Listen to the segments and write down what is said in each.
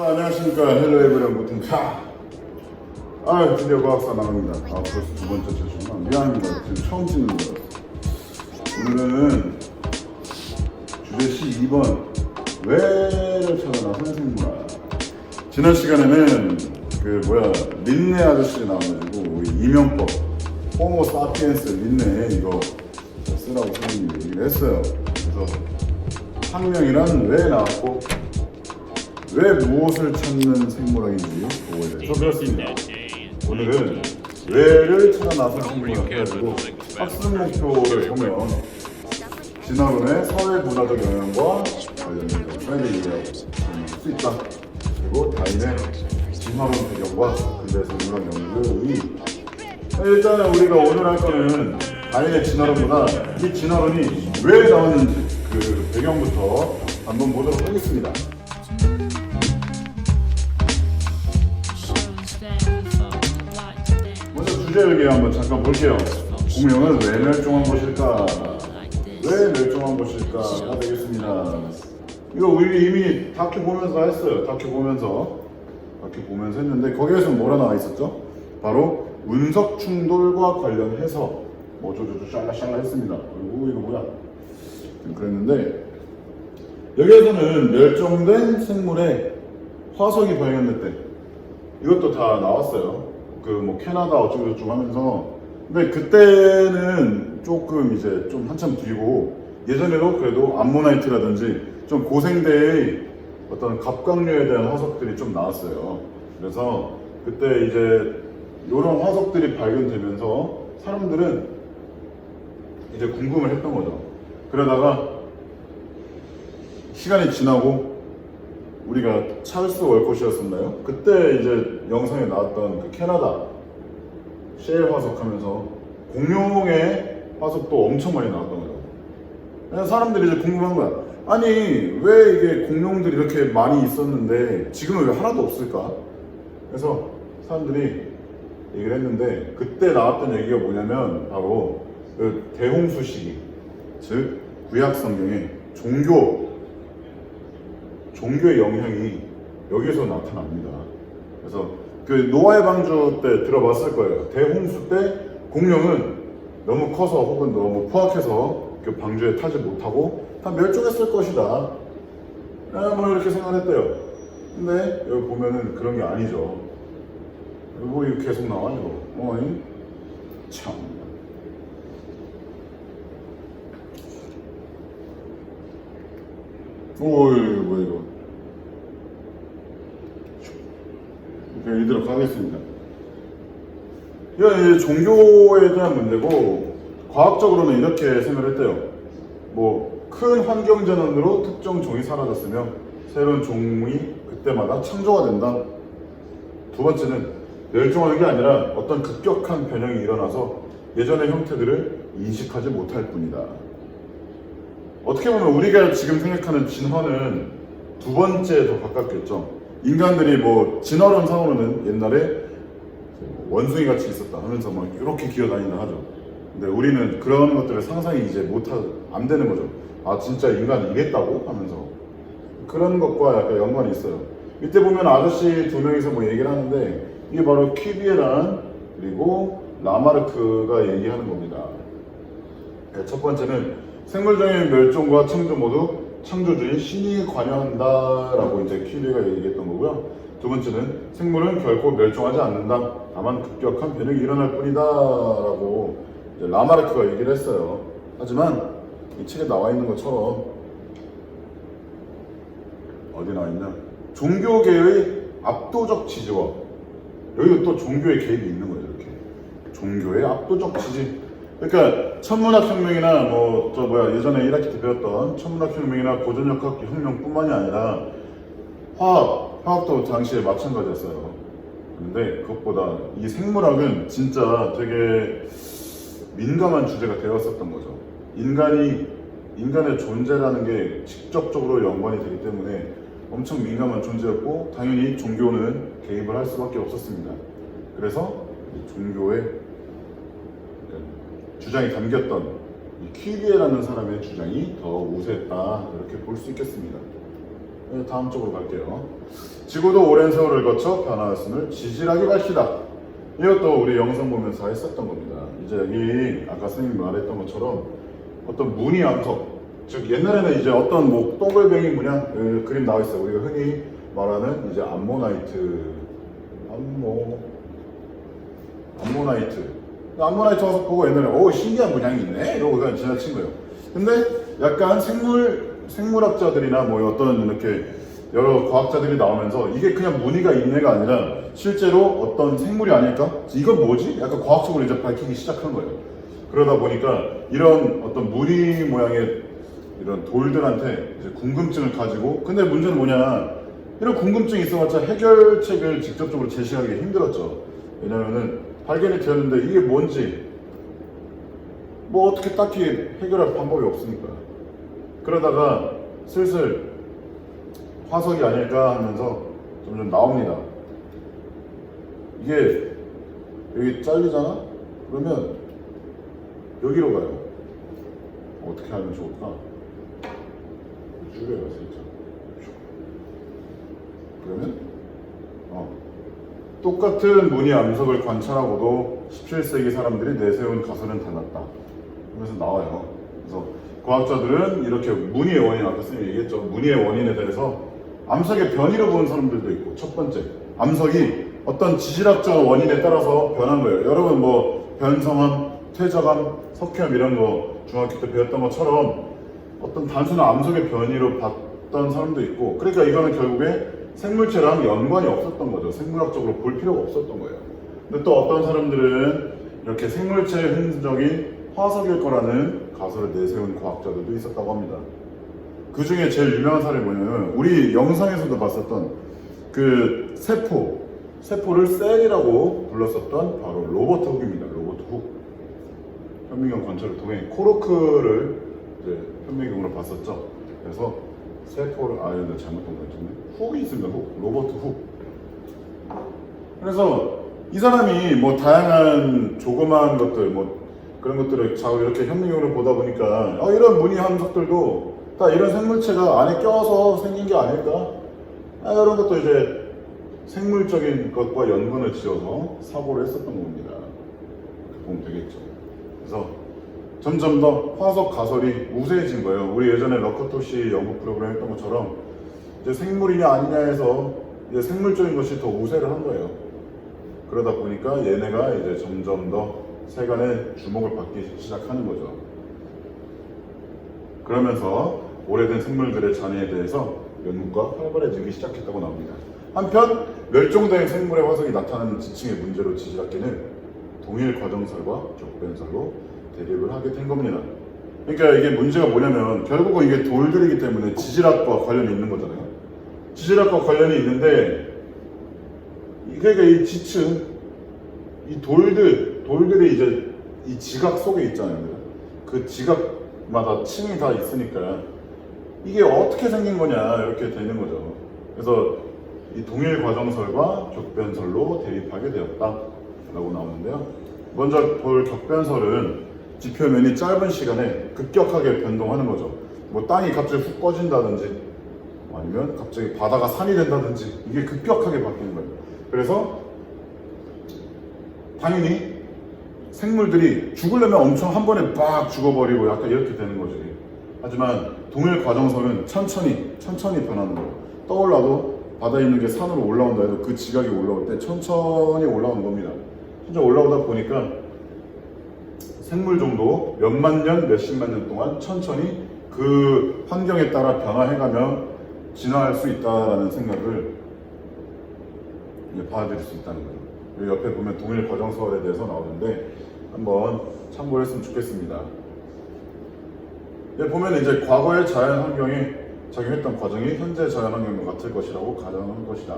안녕하십니까. 헬로 에브리언 모팅카. 드디어 과학사 나갑니다. 벌써 두 번째 세션이나 미안합니다. 지금 처음 찍는 거라서. 오늘은 주제 C2번 왜를 찾아 나선 생물학. 지난 시간에는 린네 아저씨 나와가지고 이명법 호모 사피엔스 린네 이거 쓰라고 선생님이 얘기를 했어요. 그래서 학명이란 왜 나왔고 왜 무엇을 찾는 생물학인지 그거에 대해서 배웠습니다. 오늘은 왜를 찾아 나선 생물학 가지고 학습 목표를 보면 진화론의 사회 문화적 영향과 관련된 프레드 얘기할 수 있다. 그리고 다인의 진화론 배경과 근대 생물학 연구의 일단은 우리가 오늘 할 거는 다인의 진화론보다 이 진화론이 왜 나왔는지 그 배경부터 한번 보도록 하겠습니다. 먼저 주제를 한번 잠깐 볼게요. 공룡은 왜 멸종한 것일까? 왜 멸종한 것일까가 되겠습니다. 이거 우리 이미 다큐 보면서 했어요. 다큐 보면서 했는데 거기에서 뭐라 나와 있었죠? 바로 운석 충돌과 관련해서 저저저 샬라샬라 했습니다. 그리고 이거 뭐야? 그랬는데 여기에서는 멸종된 생물의 화석이 발견됐대. 이것도 다 나왔어요. 캐나다 어쩌고저쩌고 하면서. 근데 그때는 조금 이제 좀 한참 뒤고 예전에도 그래도 암모나이트라든지 좀 고생대의 어떤 갑각류에 대한 화석들이 좀 나왔어요. 그래서 그때 이제 이런 화석들이 발견되면서 사람들은 이제 궁금을 했던 거죠. 그러다가 시간이 지나고 우리가 찰스 월콧이었었나요? 그때 이제 영상에 나왔던 그 캐나다 셰일 화석 하면서 공룡의 화석도 엄청 많이 나왔던 거죠. 그래서 사람들이 이제 궁금한 거야. 아니 왜 이게 공룡들이 이렇게 많이 있었는데 지금은 왜 하나도 없을까? 그래서 사람들이 얘기를 했는데 그때 나왔던 얘기가 뭐냐면 바로 그 대홍수 시기, 즉 구약 성경에 종교의 영향이 여기서 나타납니다. 그래서 그 노아의 방주 때 들어봤을 거예요. 대홍수 때 공룡은 너무 커서 혹은 너무 포악해서 그 방주에 타지 못하고 다 멸종했을 것이다. 이렇게 생각했대요. 근데 여기 보면은 그런 게 아니죠. 그리고 이거 계속 나와 이거. 참. 뭐야 이거. 이렇게 이대로 가겠습니다. 이건 이제 종교에 대한 문제고 과학적으로는 이렇게 생각을 했대요. 큰 환경 전환으로 특정 종이 사라졌으며 새로운 종이 그때마다 창조가 된다. 두 번째는 멸종하는 게 아니라 어떤 급격한 변형이 일어나서 예전의 형태들을 인식하지 못할 뿐이다. 어떻게 보면 우리가 지금 생각하는 진화는 두 번째에 더 가깝겠죠. 인간들이 진화론 상으로는 옛날에 원숭이 같이 있었다 하면서 이렇게 기어다닌다 하죠. 근데 우리는 그런 것들을 상상이 이제 안 되는 거죠. 진짜 인간이 이랬다고? 하면서 그런 것과 약간 연관이 있어요. 이때 보면 아저씨 두 명이서 얘기를 하는데 이게 바로 퀴비에란 그리고 라마르크가 얘기하는 겁니다. 첫 번째는 생물종의 멸종과 창조 모두 창조주인 신이 관여한다라고 이제 퀴비가 얘기했던 거고요. 두 번째는 생물은 결코 멸종하지 않는다. 다만 급격한 변형이 일어날 뿐이다라고 이제 라마르크가 얘기를 했어요. 하지만 이 책에 나와 있는 것처럼 어디 나와 있냐? 종교계의 압도적 지지와 여기도 또 종교의 개입이 있는 거죠. 이렇게 종교의 압도적 지지. 그러니까 천문학혁명이나 예전에 1학기 때 배웠던 천문학혁명이나 고전역학 혁명뿐만이 아니라 화학도 당시에 마찬가지였어요. 근데 그것보다 이 생물학은 진짜 되게 민감한 주제가 되었었던 거죠. 인간의 존재라는 게 직접적으로 연관이 되기 때문에 엄청 민감한 존재였고 당연히 종교는 개입을 할 수밖에 없었습니다. 그래서 종교의 주장이 담겼던 이 퀴비에라는 사람의 주장이 더 우세했다 이렇게 볼 수 있겠습니다. 네, 다음 쪽으로 갈게요. 지구도 오랜 세월을 거쳐 변화했음을 지질하게 밝히다. 이것도 우리 영상 보면서 했었던 겁니다. 이제 여기 아까 선생님이 말했던 것처럼 어떤 무늬 암석, 즉 옛날에는 이제 어떤 뭐 동글뱅이 문양 그림 나와 있어요. 우리가 흔히 말하는 이제 암모나이트 와서 보고 옛날에 오 신기한 문양이 있네 이러고 그냥 지나친 거예요. 근데 약간 생물학자들이나 뭐 어떤 이렇게 여러 과학자들이 나오면서 이게 그냥 무늬가 있네가 아니라 실제로 어떤 생물이 아닐까? 이건 뭐지? 약간 과학적으로 이제 밝히기 시작한 거예요. 그러다 보니까 이런 어떤 무늬 모양의 이런 돌들한테 이제 궁금증을 가지고, 근데 문제는 뭐냐, 이런 궁금증이 있어봤자 해결책을 직접적으로 제시하기 힘들었죠. 왜냐면은 발견이 되었는데 이게 뭔지 뭐 어떻게 딱히 해결할 방법이 없으니까. 그러다가 슬슬 화석이 아닐까 하면서 점점 나옵니다. 이게 여기 잘리잖아? 그러면 여기로 가요. 어떻게 하면 좋을까? 줄여요, 살짝. 그러면 똑같은 무늬 암석을 관찰하고도 17세기 사람들이 내세운 가설은 달랐다. 그래서 나와요. 그래서 과학자들은 이렇게 무늬의 원인, 아까 선생님이 얘기했죠. 무늬의 원인에 대해서 암석의 변이로 보는 사람들도 있고, 첫 번째, 암석이 어떤 지질학적 원인에 따라서 변한 거예요. 여러분 뭐 변성암, 퇴적암, 석회암 이런 거 중학교 때 배웠던 것처럼 어떤 단순한 암석의 변이로 봤던 사람도 있고, 그러니까 이거는 결국에 생물체랑 연관이 없었던 거죠. 생물학적으로 볼 필요가 없었던 거예요. 근데 또 어떤 사람들은 이렇게 생물체의 흔적이 화석일 거라는 가설을 내세운 과학자들도 있었다고 합니다. 그 중에 제일 유명한 사례는 뭐냐면 우리 영상에서도 봤었던 그 세포를 셀이라고 불렀었던 바로 로버트 훅입니다. 로버트 훅. 현미경 관찰을 통해 코르크를 이제 현미경으로 봤었죠. 그래서 세포를 근데 잘못된 거 있잖아요. 훅이 있습니다. 훅. 로버트 훅. 그래서 이 사람이 뭐 다양한 조그마한 것들 뭐 그런 것들을 자꾸 이렇게 현미경으로 보다 보니까 이런 무늬 함석들도 다 이런 생물체가 안에 껴서 생긴 게 아닐까? 이런 것도 이제 생물적인 것과 연관을 지어서 사고를 했었던 겁니다. 그렇게 보면 되겠죠. 그래서 점점 더 화석 가설이 우세해진 거예요. 우리 예전에 러커토시 연구 프로그램 했던 것처럼 이제 생물이냐 아니냐에서 이제 생물적인 것이 더 우세를 한 거예요. 그러다 보니까 얘네가 이제 점점 더 세간의 주목을 받기 시작하는 거죠. 그러면서 오래된 생물들의 잔해에 대해서 연구가 활발해지기 시작했다고 나옵니다. 한편 멸종된 생물의 화석이 나타나는 지층의 문제로 지질학계는 동일 과정설과 격변설로 대립을 하게 된 겁니다. 그러니까 이게 문제가 뭐냐면 결국은 이게 돌들이기 때문에 지질학과 관련이 있는 거잖아요. 지질학과 관련이 있는데 그러니까 이 지층, 이 돌들이 이제 이 지각 속에 있잖아요. 그 지각마다 층이 다 있으니까 이게 어떻게 생긴 거냐 이렇게 되는 거죠. 그래서 이 동일 과정설과 격변설로 대립하게 되었다라고 나오는데요. 먼저 볼 격변설은 지표면이 짧은 시간에 급격하게 변동하는 거죠. 뭐 땅이 갑자기 훅 꺼진다든지 아니면 갑자기 바다가 산이 된다든지 이게 급격하게 바뀌는 거예요. 그래서 당연히 생물들이 죽으려면 엄청 한 번에 막 죽어버리고 약간 이렇게 되는 거죠. 하지만 동일 과정설은 천천히 변하는 거예요. 떠올라도 바다에 있는 게 산으로 올라온다 해도 그 지각이 올라올 때 천천히 올라오는 겁니다. 천천히 올라오다 보니까 생물종도 몇만 년, 몇십만 년 동안 천천히 그 환경에 따라 변화해가며 진화할 수 있다라는 생각을 이제 받아들일 수 있다는 거예요. 여기 옆에 보면 동일 과정설에 대해서 나오는데 한번 참고를 했으면 좋겠습니다. 여기 보면 이제 과거의 자연 환경에 작용했던 과정이 현재 자연 환경과 같을 것이라고 가정한 것이다.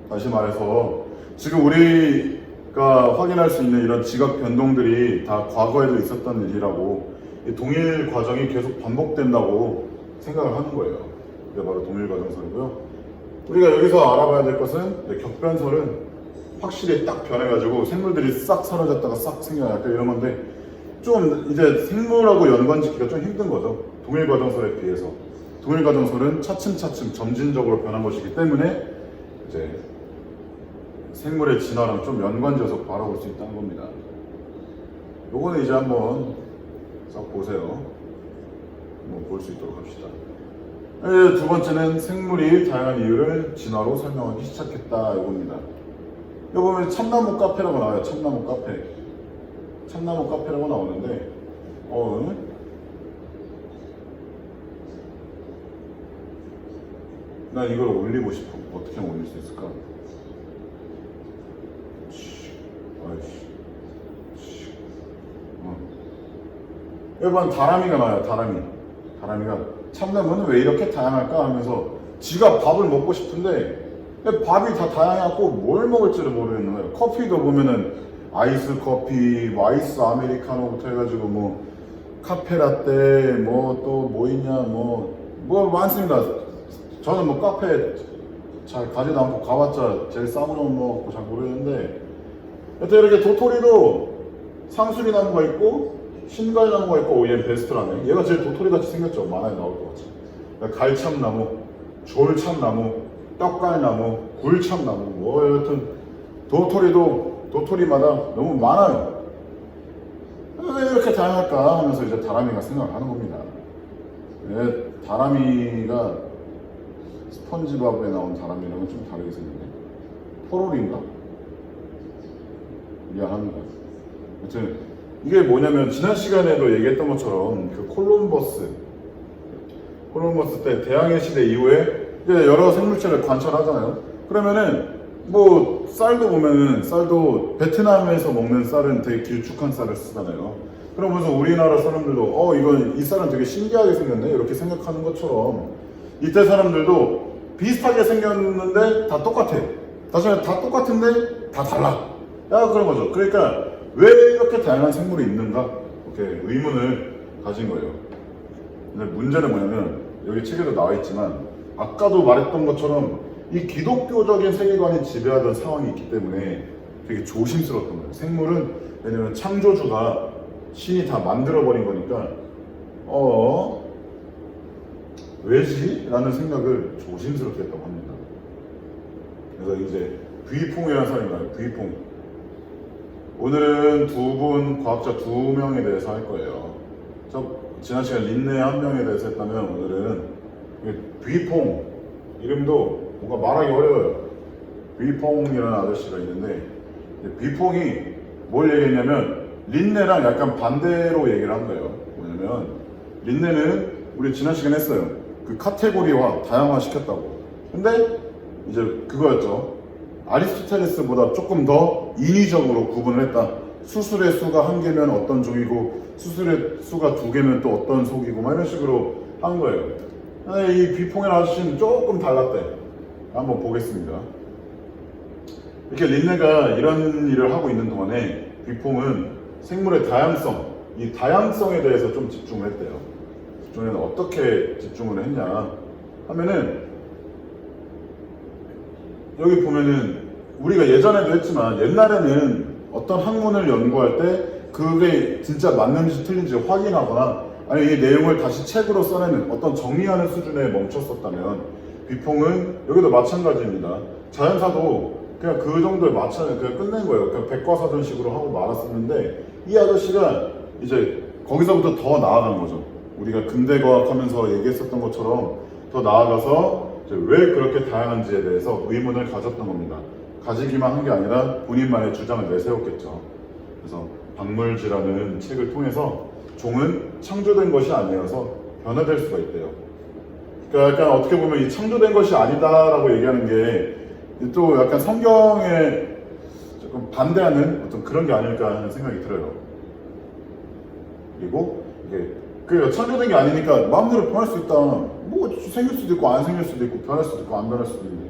다시 말해서 지금 우리가 확인할 수 있는 이런 지각 변동들이 다 과거에도 있었던 일이라고 이 동일 과정이 계속 반복된다고 생각을 하는 거예요. 이게 바로 동일 과정설이고요. 우리가 여기서 알아봐야 될 것은 격변설은 확실히 딱 변해가지고 생물들이 싹 사라졌다가 싹 생겨나 약간 이런 건데 좀 이제 생물하고 연관 짓기가 좀 힘든 거죠. 동일 과정설에 비해서. 동일가정설은 차츰차츰 점진적으로 변한 것이기 때문에 이제 생물의 진화랑 좀 연관지어서 바라볼 수 있다는 겁니다. 요거는 이제 한번 싹 보세요. 한번 볼 수 있도록 합시다. 두 번째는 생물이 다양한 이유를 진화로 설명하기 시작했다 이겁니다. 여기 보면 참나무 카페라고 나와요. 참나무 카페. 참나무 카페라고 나오는데 난 이걸 올리고 싶어. 어떻게 하면 올릴 수 있을까? 여러분 다람이가 나와요. 다람이가 참나무는 왜 이렇게 다양할까 하면서 지가 밥을 먹고 싶은데 밥이 다 다양하고 뭘 먹을지를 모르겠는 거예요. 커피도 보면은 아이스 커피, 뭐 아이스 아메리카노부터 해가지고 뭐 카페라떼, 뭐 또 뭐 있냐, 뭐 많습니다. 저는 뭐 카페 잘 가지도 않고 가봤자 제일 싼 거는 먹고 잘 모르겠는데, 여튼 이렇게 도토리도 상수리 나무가 있고 신갈 나무가 있고, 얘는 베스트라네. 얘가 제일 도토리 같이 생겼죠. 만화에 나올 것 같이. 갈참나무, 졸참나무, 떡갈나무, 굴참나무, 뭐 여튼 도토리도 도토리마다 너무 많아요. 왜 이렇게 다양할까 하면서 이제 다람이가 생각을 하는 겁니다. 다람이가 스펀지밥에 나온 다람이랑은 좀 다르게 생겼네. 포로리인가? 미안합니다. 아무튼 이게 뭐냐면 지난 시간에도 얘기했던 것처럼 그 콜럼버스 때 대항해 시대 이후에 이제 여러 생물체를 관찰하잖아요. 그러면은 뭐 쌀도 보면은 쌀도 베트남에서 먹는 쌀은 되게 길쭉한 쌀을 쓰잖아요. 그러면서 우리나라 사람들도 이 쌀은 되게 신기하게 생겼네 이렇게 생각하는 것처럼 이때 사람들도 비슷하게 생겼는데 다 똑같아. 다시 말해 다 똑같은데 다 달라. 그런 거죠. 그러니까 왜 이렇게 다양한 생물이 있는가 이렇게 의문을 가진 거예요. 근데 문제는 뭐냐면 여기 책에도 나와 있지만 아까도 말했던 것처럼 이 기독교적인 세계관이 지배하던 상황이 있기 때문에 되게 조심스러웠던 거예요. 생물은 왜냐면 창조주가 신이 다 만들어버린 거니까 왜지? 라는 생각을 조심스럽게 했다고 합니다. 그래서 이제 부이퐁이라는 사람이 나와요. 부이퐁. 오늘은 과학자 두 명에 대해서 할 거예요. 지난 시간 린네 한 명에 대해서 했다면 오늘은 부이퐁, 이름도 뭔가 말하기 어려워요. 부이퐁이라는 아저씨가 있는데 부이퐁이 뭘 얘기했냐면 린네랑 약간 반대로 얘기를 한 거예요. 뭐냐면 린네는 우리 지난 시간에 했어요. 그 카테고리화, 다양화 시켰다고. 근데 이제 그거였죠. 아리스토텔레스보다 조금 더 인위적으로 구분을 했다. 수술의 수가 1개면 어떤 종이고 수술의 수가 2개면 또 어떤 속이고 막 이런 식으로 한 거예요. 근데 이 비퐁이라는 아저씨는 조금 달랐대. 한번 보겠습니다. 이렇게 린네가 이런 일을 하고 있는 동안에 비퐁은 생물의 다양성, 이 다양성에 대해서 좀 집중을 했대요. 집중을 어떻게 집중을 했냐 하면은 여기 보면은 우리가 예전에도 했지만 옛날에는 어떤 학문을 연구할 때 그게 진짜 맞는지 틀린지 확인하거나 아니 이 내용을 다시 책으로 써내는 어떤 정리하는 수준에 멈췄었다면 비퐁은 여기도 마찬가지입니다. 자연사도 그냥 그 정도에 그냥 끝낸 거예요. 그냥 백과사전식으로 하고 말았었는데 이 아저씨가 이제 거기서부터 더 나아간 거죠. 우리가 근대과학 하면서 얘기했었던 것처럼 더 나아가서 왜 그렇게 다양한지에 대해서 의문을 가졌던 겁니다. 가지기만 한 게 아니라 본인만의 주장을 내세웠겠죠. 그래서 박물지라는 책을 통해서 종은 창조된 것이 아니어서 변화될 수가 있대요. 그러니까 약간 어떻게 보면 이 창조된 것이 아니다라고 얘기하는 게 또 약간 성경에 조금 반대하는 어떤 그런 게 아닐까 하는 생각이 들어요. 그리고 이게 그 창조된 게 아니니까 마음대로 변할 수 있다. 뭐 생길 수도 있고 안 생길 수도 있고 변할 수도 있고 안 변할 수도 있는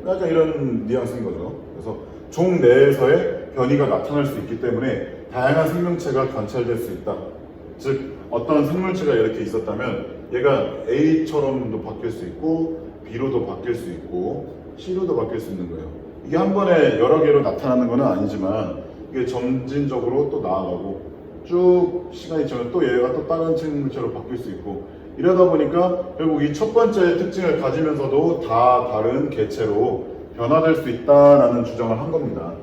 약간 이런 뉘앙스인 거죠. 그래서 종 내에서의 변이가 나타날 수 있기 때문에 다양한 생명체가 관찰될 수 있다. 즉 어떤 생물체가 이렇게 있었다면 얘가 A처럼도 바뀔 수 있고 B로도 바뀔 수 있고 C로도 바뀔 수 있는 거예요. 이게 한 번에 여러 개로 나타나는 건 아니지만 이게 점진적으로 또 나아가고 쭉 시간이 지나면 또 얘가 또 다른 생물체로 바뀔 수 있고 이러다 보니까 결국 이 첫 번째 특징을 가지면서도 다 다른 개체로 변화될 수 있다라는 주장을 한 겁니다.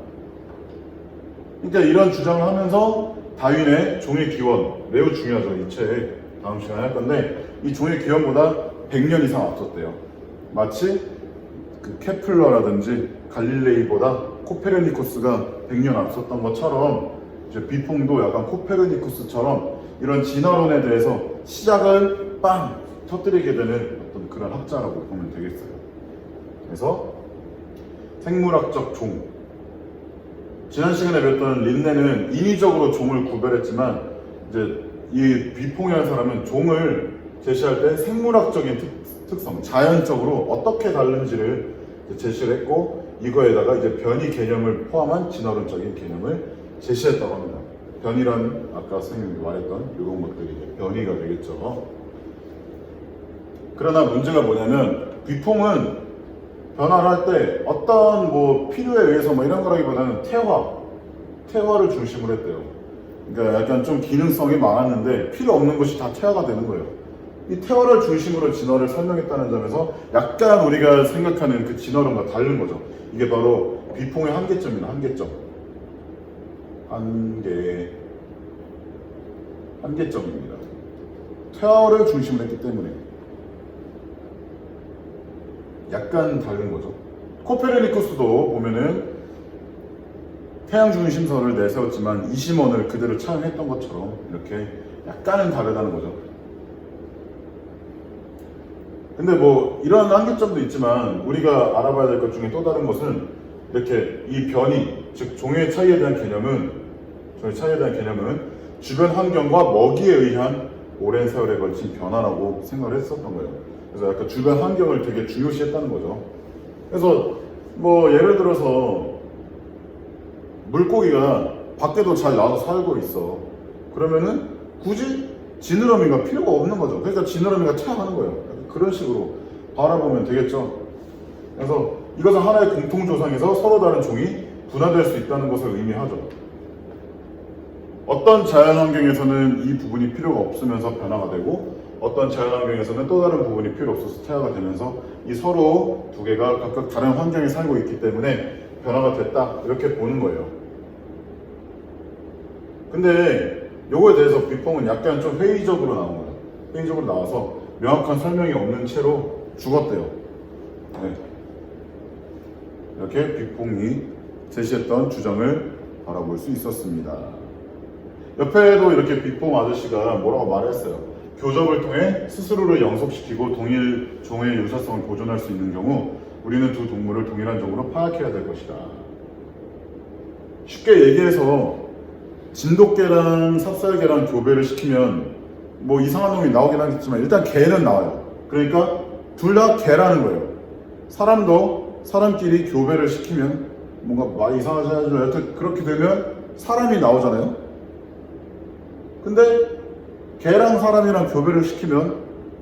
그러니까 이런 주장을 하면서 다윈의 종의 기원, 매우 중요하죠. 이 책 다음 시간에 할 건데 이 종의 기원보다 100년 이상 앞섰대요. 마치 그 케플러라든지 갈릴레이보다 코페르니쿠스가 100년 앞섰던 것처럼 이제 비퐁도 약간 코페르니쿠스처럼 이런 진화론에 대해서 시작을 빵 터뜨리게 되는 어떤 그런 학자라고 보면 되겠어요. 그래서 생물학적 종. 지난 시간에 배웠던 린네는 인위적으로 종을 구별했지만 이제 이 비퐁이라는 사람은 종을 제시할 때 생물학적인 특성, 자연적으로 어떻게 다른지를 제시를 했고 이거에다가 이제 변이 개념을 포함한 진화론적인 개념을 제시했다고 합니다. 변이란 아까 선생님이 말했던 이런 것들이 이제 변이가 되겠죠. 그러나 문제가 뭐냐면 비퐁은 변화를 할 때 어떤 뭐 필요에 의해서 뭐 이런 거라기보다는 태화를 중심으로 했대요. 그러니까 약간 좀 기능성이 많았는데 필요 없는 것이 다 태화가 되는 거예요. 이 태화를 중심으로 진화를 설명했다는 점에서 약간 우리가 생각하는 그 진화론과 다른 거죠. 이게 바로 비퐁의 한계점입니다. 한계점입니다. 태화를 중심으로 했기 때문에 약간 다른 거죠. 코페르니쿠스도 보면은 태양 중심설을 내세웠지만 이심원을 그대로 차용했던 것처럼 이렇게 약간은 다르다는 거죠. 근데 뭐 이런 한계점도 있지만 우리가 알아봐야 될 것 중에 또 다른 것은 이렇게 이 변이, 즉 종의 차이에 대한 개념은 주변 환경과 먹이에 의한 오랜 세월에 걸친 변화라고 생각을 했었던 거예요. 그래서 약간 주변 환경을 되게 중요시했다는 거죠. 그래서 뭐 예를 들어서 물고기가 밖에도 잘 나와서 살고 있어. 그러면은 굳이 지느러미가 필요가 없는 거죠. 그러니까 지느러미가 퇴화하는 거예요. 그런 식으로 바라보면 되겠죠. 그래서 이것은 하나의 공통조상에서 서로 다른 종이 분화될 수 있다는 것을 의미하죠. 어떤 자연환경에서는 이 부분이 필요가 없으면서 변화가 되고 어떤 자연환경에서는 또 다른 부분이 필요 없어서 퇴화가 되면서 이 서로 두 개가 각각 다른 환경에 살고 있기 때문에 변화가 됐다 이렇게 보는 거예요. 근데 요거에 대해서 비퐁은 약간 좀 회의적으로 나온 거예요. 회의적으로 나와서 명확한 설명이 없는 채로 죽었대요. 네. 이렇게 비퐁이 제시했던 주장을 바라볼 수 있었습니다. 옆에도 이렇게 비퐁 아저씨가 뭐라고 말했어요. 교접을 통해 스스로를 영속시키고 동일 종의 유사성을 보존할 수 있는 경우 우리는 두 동물을 동일한 종으로 파악해야 될 것이다. 쉽게 얘기해서 진돗개랑 삽살개랑 교배를 시키면 뭐 이상한 놈이 나오긴 하겠지만 일단 개는 나와요. 그러니까 둘 다 개라는 거예요. 사람도 사람끼리 교배를 시키면 뭔가 많이 이상하지 않아요. 여튼 그렇게 되면 사람이 나오잖아요. 근데 개랑 사람이랑 교배를 시키면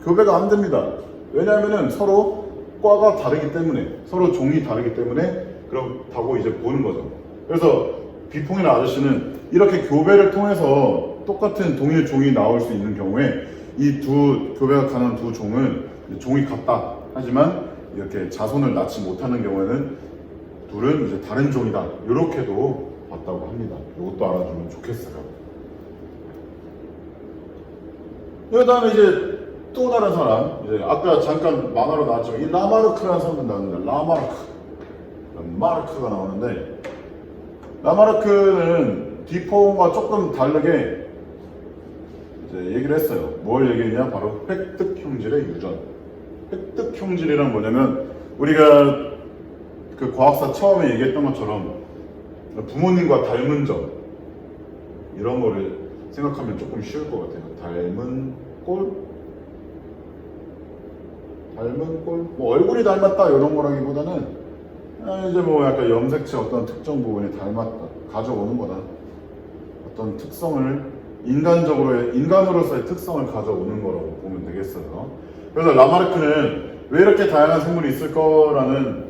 교배가 안 됩니다. 왜냐하면 서로 과가 다르기 때문에, 서로 종이 다르기 때문에 그렇다고 이제 보는 거죠. 그래서 비퐁이나 아저씨는 이렇게 교배를 통해서 똑같은 동일 종이 나올 수 있는 경우에 이 두 교배가 가능한 두 종은 종이 같다. 하지만 이렇게 자손을 낳지 못하는 경우에는 둘은 이제 다른 종이다. 이렇게도 봤다고 합니다. 이것도 알아두면 좋겠어요. 그 다음에 이제 또 다른 사람, 이제 아까 잠깐 만화로 나왔지만 이 라마르크라는 사람도 나오는데 라마르크가 나오는데 라마르크는 디퐁과 조금 다르게 이제 얘기를 했어요. 뭘 얘기했냐? 바로 획득 형질의 유전. 획득 형질이란 뭐냐면 우리가 그 과학사 처음에 얘기했던 것처럼 부모님과 닮은 점 이런 거를 생각하면 조금 쉬울 것 같아요. 닮은 꼴? 뭐 얼굴이 닮았다 이런 거라기보다는 이제 뭐 약간 염색체 어떤 특정 부분이 닮았다 가져오는 거다. 어떤 특성을 인간으로서의 특성을 가져오는 거라고 보면 되겠어요. 그래서 라마르크는 왜 이렇게 다양한 생물이 있을 거라는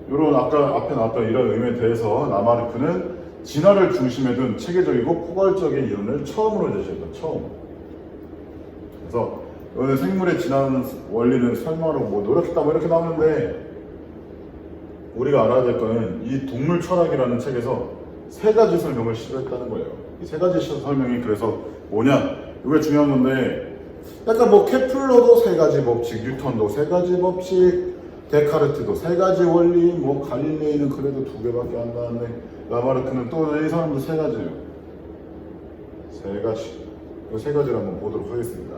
이런 아까 앞에 나왔던 이런 의미에 대해서 라마르크는 진화를 중심에 둔 체계적이고 포괄적인 이론을 처음으로 제시했다. 처음. 그래서 이거는 생물의 진화하는 원리는 설명하러 뭐 노력했다 뭐 이렇게 나오는데, 우리가 알아야 될 거는 이 동물 철학이라는 책에서 세 가지 설명을 시도했다는 거예요. 이 세 가지 설명이 그래서 뭐냐, 이게 중요한 건데, 약간 뭐 케플러도 세 가지 법칙, 뉴턴도 세 가지 법칙, 데카르트도 세 가지 원리, 뭐 갈릴레이는 그래도 두 개밖에 안 나왔네, 라마르크는 또 이 사람도 세 가지예요. 세 가지. 이 세 가지를 한번 보도록 하겠습니다.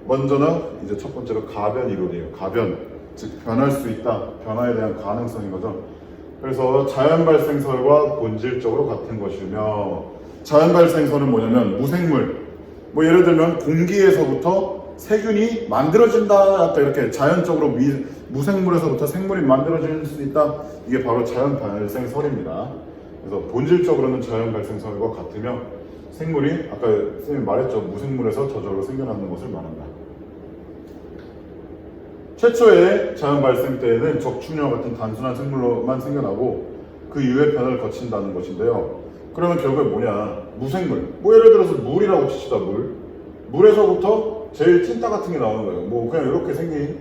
먼저는 이제 첫 번째로 가변 이론이에요. 가변, 즉 변할 수 있다, 변화에 대한 가능성인 거죠. 그래서 자연 발생설과 본질적으로 같은 것이며, 자연 발생설은 뭐냐면 무생물, 뭐 예를 들면 공기에서부터 세균이 만들어진다, 약간 이렇게 자연적으로 무생물에서부터 생물이 만들어질 수 있다, 이게 바로 자연 발생설입니다. 그래서 본질적으로는 자연 발생설과 같으며, 생물이 아까 선생님이 말했죠, 무생물에서 저절로 생겨나는 것을 말한다. 최초의 자연 발생 때에는 적충류와 같은 단순한 생물로만 생겨나고 그 이후에 변화를 거친다는 것인데요. 그러면 결국에 뭐냐, 무생물, 뭐 예를 들어서 물이라고 칩시다. 물에서부터 제일 찐따 같은 게 나오는 거예요. 뭐 그냥 이렇게 생긴,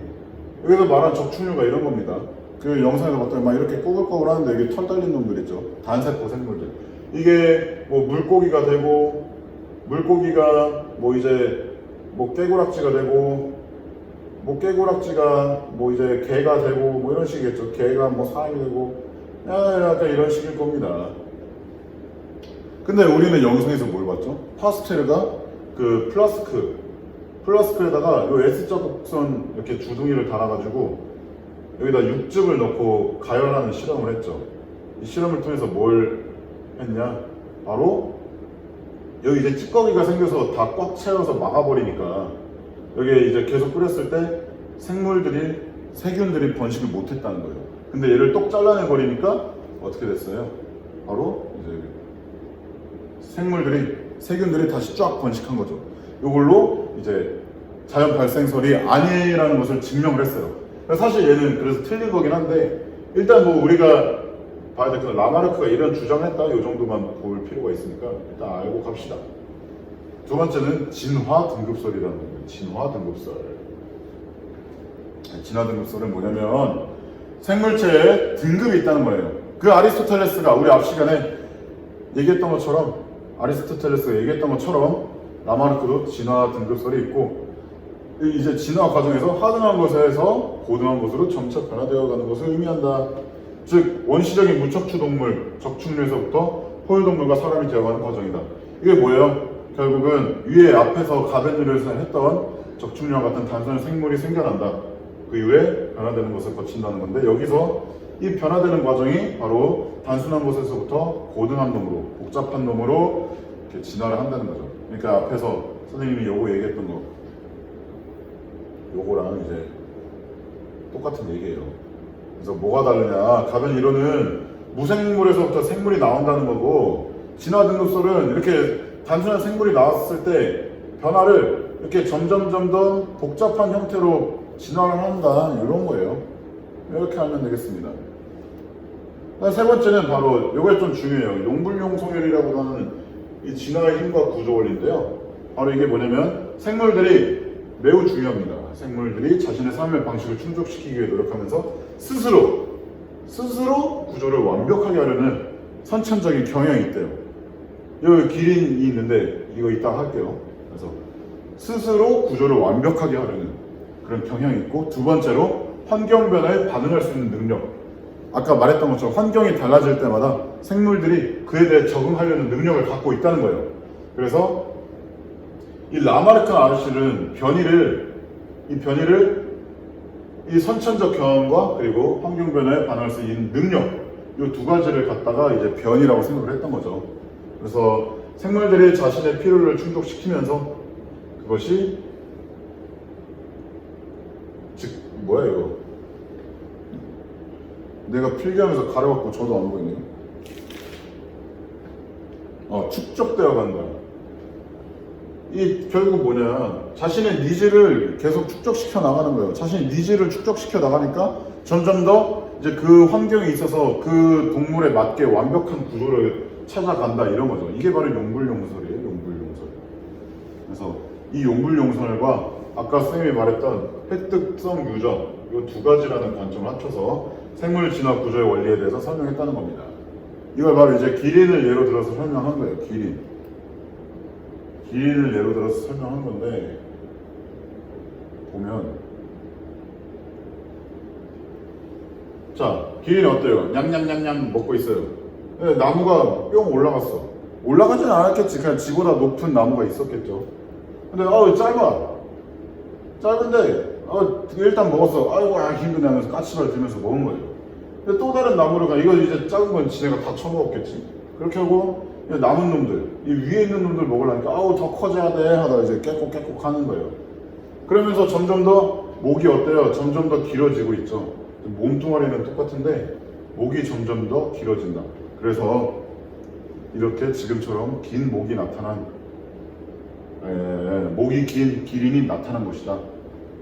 여기서 말한 적충류가 이런 겁니다. 그 영상에서 봤더니 막 이렇게 꼬글꼬글 하는데 여기 털 달린 놈들 있죠, 단세포 생물들. 이게 뭐 물고기가 되고, 물고기가 뭐 이제 뭐 깨구락지가 되고, 뭐 깨구락지가 뭐 이제 개가 되고, 뭐 이런 식이겠죠. 개가 뭐 사람이 되고, 약간 이런 식일 겁니다. 근데 우리는 영상에서 뭘 봤죠? 파스텔가 그 플라스크에다가 요 S자 곡선 이렇게 주둥이를 달아가지고 여기다 육즙을 넣고 가열하는 실험을 했죠. 이 실험을 통해서 뭘 했냐? 바로 여기 이제 찌꺼기가 생겨서 다 꽉 채워서 막아버리니까 여기에 이제 계속 끓였을 때 세균들이 번식을 못했다는 거예요. 근데 얘를 똑 잘라내버리니까 어떻게 됐어요? 바로 이제 세균들이 다시 쫙 번식한 거죠. 이걸로 이제 자연 발생설이 아니라는 것을 증명을 했어요. 사실 얘는 그래서 틀린 거긴 한데, 일단 뭐 우리가 봐야 될 건 라마르크가 이런 주장을 했다, 이 정도만 볼 필요가 있으니까 일단 알고 갑시다. 두 번째는 진화 등급설이라는 거예요. 진화 등급설. 진화 등급설은 뭐냐면 생물체에 등급이 있다는 거예요. 그 아리스토텔레스가 우리 앞 시간에 얘기했던 것처럼, 라마르크도 진화 등급설이 있고, 이제 진화 과정에서 하등한 것에서 고등한 것으로 점차 변화되어 가는 것을 의미한다. 즉 원시적인 무척추 동물, 적충류에서부터 포유동물과 사람이 되어가는 과정이다. 이게 뭐예요? 결국은 위에 앞에서 가변유래에서 했던 적충류와 같은 단순한 생물이 생겨난다. 그 이후에 변화되는 것을 거친다는 건데, 여기서 이 변화되는 과정이 바로 단순한 것에서부터 고등한 놈으로, 복잡한 놈으로 이렇게 진화를 한다는 거죠. 그러니까 앞에서 선생님이 요거 얘기했던 거, 요거랑 이제 똑같은 얘기예요. 그래서 뭐가 다르냐, 가변 이론은 무생물에서부터 생물이 나온다는 거고, 진화 등급설은 이렇게 단순한 생물이 나왔을 때 변화를 이렇게 점점 더 복잡한 형태로 진화를 한다, 이런 거예요. 이렇게 하면 되겠습니다. 세 번째는 바로 이게 좀 중요해요. 용불용성혈이라고 하는 이 진화의 힘과 구조 원리인데요. 바로 이게 뭐냐면 생물들이 매우 중요합니다. 생물들이 자신의 삶의 방식을 충족시키기 위해 노력하면서 스스로 구조를 완벽하게 하려는 선천적인 경향이 있대요. 여기 기린이 있는데 이거 이따 할게요. 그래서 스스로 구조를 완벽하게 하려는 그런 경향이 있고, 두 번째로 환경 변화에 반응할 수 있는 능력. 아까 말했던 것처럼 환경이 달라질 때마다 생물들이 그에 대해 적응하려는 능력을 갖고 있다는 거예요. 그래서 이 라마르크 아르실은 이 선천적 경험과 그리고 환경 변화에 반응할 수 있는 능력, 이 두 가지를 갖다가 이제 변이라고 생각을 했던 거죠. 그래서 생물들이 자신의 필요를 충족시키면서 그것이 뭐야 이거? 내가 필기하면서 가려갖고 저도 안 보이네요. 축적되어 간다. 이 결국 뭐냐, 자신의 니즈를 계속 축적시켜 나가는 거예요. 자신의 니즈를 축적시켜 나가니까 점점 더 이제 그 환경에 있어서 그 동물에 맞게 완벽한 구조를 찾아간다, 이런 거죠. 이게 바로 용불용설이에요. 용불용설. 그래서 이 용불용설과 아까 쌤이 말했던 획득성 유전 이 두 가지라는 관점을 합쳐서 생물 진화 구조의 원리에 대해서 설명했다는 겁니다. 이걸 바로 이제 기린을 예로 들어서 설명한 거예요. 기린을 예로 들어서 설명한 건데 보면 자 기린 어때요? 냠냠냠냠 먹고 있어요. 근데 나무가 뿅 올라갔어. 올라가진 않았겠지. 그냥 지보다 높은 나무가 있었겠죠. 근데 짧은데 일단 먹었어. 아이고 힘드네 하면서 까치발 들면서 먹은 거예요. 근데 또 다른 나무를 가. 이거 이제 작은 건 지네가 다 처먹었겠지. 그렇게 하고 남은 놈들, 이 위에 있는 놈들 먹으려니까 더 커져야 돼 하다가 이제 깨곡깨곡 하는 거예요. 그러면서 점점 더 목이 어때요? 점점 더 길어지고 있죠. 몸뚱아리는 똑같은데 목이 점점 더 길어진다. 그래서 이렇게 지금처럼 긴 목이 나타난 목이 긴 기린이 나타난 것이다.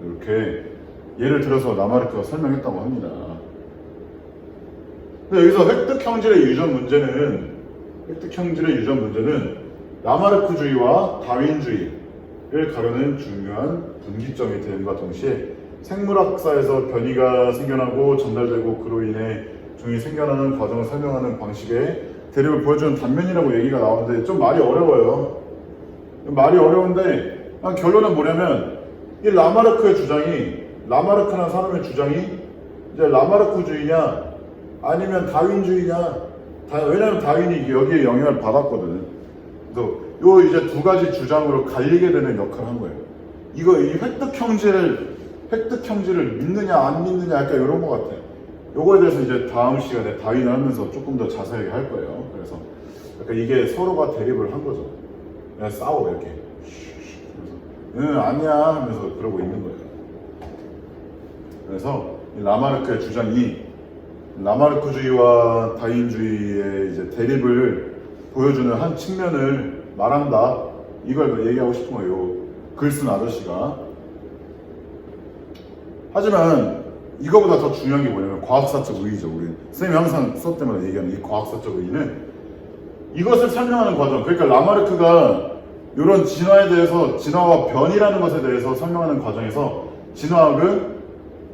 이렇게 예를 들어서 라마르크가 설명했다고 합니다. 근데 여기서 획득 형질의 유전 문제는 라마르크주의와 다윈주의를 가르는 중요한 분기점이 됨과 동시에 생물학사에서 변이가 생겨나고 전달되고 그로 인해 종이 생겨나는 과정을 설명하는 방식의 대립을 보여주는 단면이라고 얘기가 나오는데 좀 말이 어려워요. 말이 어려운데 결론은 뭐냐면 이 라마르크라는 사람의 주장이 이제 라마르크주의냐 아니면 다윈주의냐 왜냐면 다윈이 여기에 영향을 받았거든. 그래서 요 이제 두 가지 주장으로 갈리게 되는 역할을 한 거예요. 이 획득 형질을 믿느냐 안 믿느냐 약간 이런 것 같아. 요거에 대해서 이제 다음 시간에 다윈을 하면서 조금 더 자세하게 할 거예요. 그래서 약간 이게 서로가 대립을 한 거죠. 그냥 싸워 이렇게. 그래서 아니야 하면서 그러고 있는 거예요. 그래서 이 라마르크의 주장이 라마르크주의와 다윈주의의 이제 대립을 보여주는 한 측면을 말한다. 이걸 얘기하고 싶은 거예요. 글 쓴 아저씨가. 하지만 이거보다 더 중요한 게 뭐냐면 과학사적 의의죠. 우리 쌤이 항상 수업 때마다 얘기하는 이 과학사적 의의는 이것을 설명하는 과정. 그러니까 라마르크가 이런 진화에 대해서 진화와 변이라는 것에 대해서 설명하는 과정에서 진화학은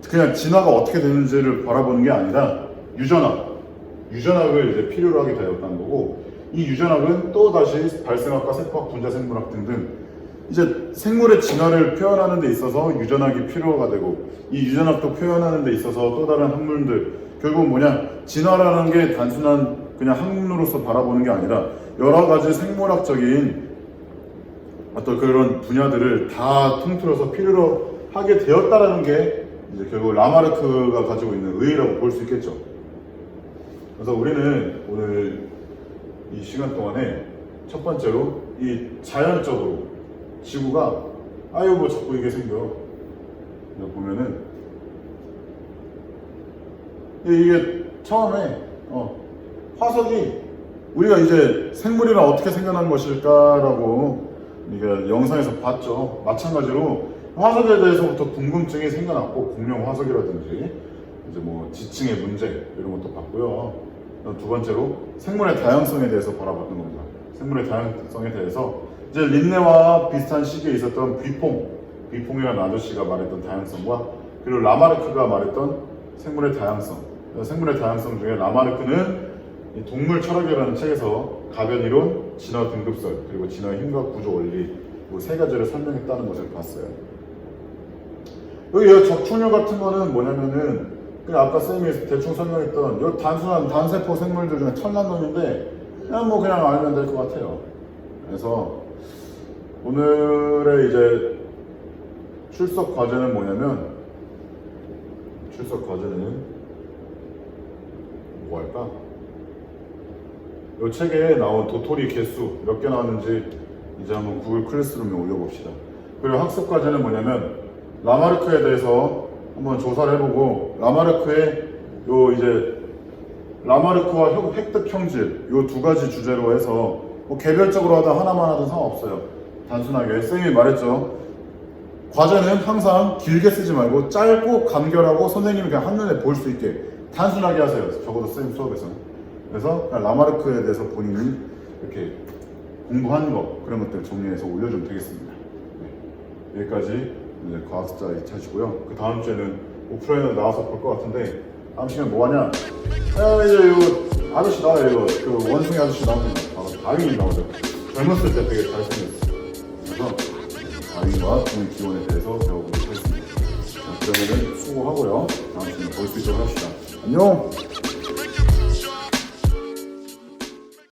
그냥 진화가 어떻게 되는지를 바라보는 게 아니라 유전학을 이제 필요로 하게 되었다는 거고, 이 유전학은 또 다시 발생학과 세포학, 분자생물학 등등 이제 생물의 진화를 표현하는 데 있어서 유전학이 필요가 되고, 이 유전학도 표현하는 데 있어서 또 다른 학문들, 결국은 뭐냐, 진화라는 게 단순한 그냥 학문으로서 바라보는 게 아니라 여러 가지 생물학적인 어떤 그런 분야들을 다 통틀어서 필요로 하게 되었다라는 게 이제 결국 라마르크가 가지고 있는 의의라고 볼 수 있겠죠. 그래서 우리는 오늘 이 시간 동안에 첫 번째로 이 자연적으로 지구가 뭐 자꾸 이게 생겨. 보면은 이게 처음에 화석이 우리가 이제 생물이란 어떻게 생겨난 것일까라고 우리가 영상에서 봤죠. 마찬가지로 화석에 대해서부터 궁금증이 생겨났고, 공룡 화석이라든지 이제 뭐 지층의 문제 이런 것도 봤고요. 두 번째로 생물의 다양성에 대해서 바라봤던 겁니다. 생물의 다양성에 대해서 이제 린네와 비슷한 시기에 있었던 비퐁이라는 아저씨가 말했던 다양성과, 그리고 라마르크가 말했던 생물의 다양성. 생물의 다양성 중에 라마르크는 동물 철학이라는 책에서 가변이론, 진화 등급설, 그리고 진화의 힘과 구조 원리 세 가지를 설명했다는 것을 봤어요. 여기 적충류 같은 거는 뭐냐면은 그냥 아까 쌤이 대충 설명했던 이 단순한 단세포 생물들 중에 털난 놈인데 그냥 알면 될 것 같아요. 그래서 오늘의 이제 출석 과제는 뭐냐면, 뭐 할까? 이 책에 나온 도토리 개수 몇 개 나왔는지 이제 한번 구글 클래스룸에 올려봅시다. 그리고 학습 과제는 뭐냐면 라마르크에 대해서 한번 조사를 해보고, 라마르크와 획득 형질 이 두 가지 주제로 해서 뭐 개별적으로 하든 하나만 하든 상관없어요. 단순하게 쌤이 말했죠. 과제는 항상 길게 쓰지 말고 짧고 간결하고 선생님이 그냥 한눈에 볼 수 있게 단순하게 하세요. 적어도 쌤 수업에서는. 그래서 라마르크에 대해서 본인이 이렇게 공부한 거 그런 것들 정리해서 올려주면 되겠습니다. 네. 여기까지 이제 과학자 2차시고요. 그 다음 주에는 오프라인으로 나와서 볼 것 같은데 다음 시간에 뭐 하냐? 이제 이거 아저씨 나와요. 이거 그 원숭이 아저씨 나옵니다. 바로 다윈이 나오죠. 젊었을 때 되게 잘생겼어요. 그래서 다윈과 동물 기원에 대해서 배워보도록 하겠습니다. 자, 그러면은 수고하고요. 다음 시간에 볼 수 있도록 합시다. 안녕.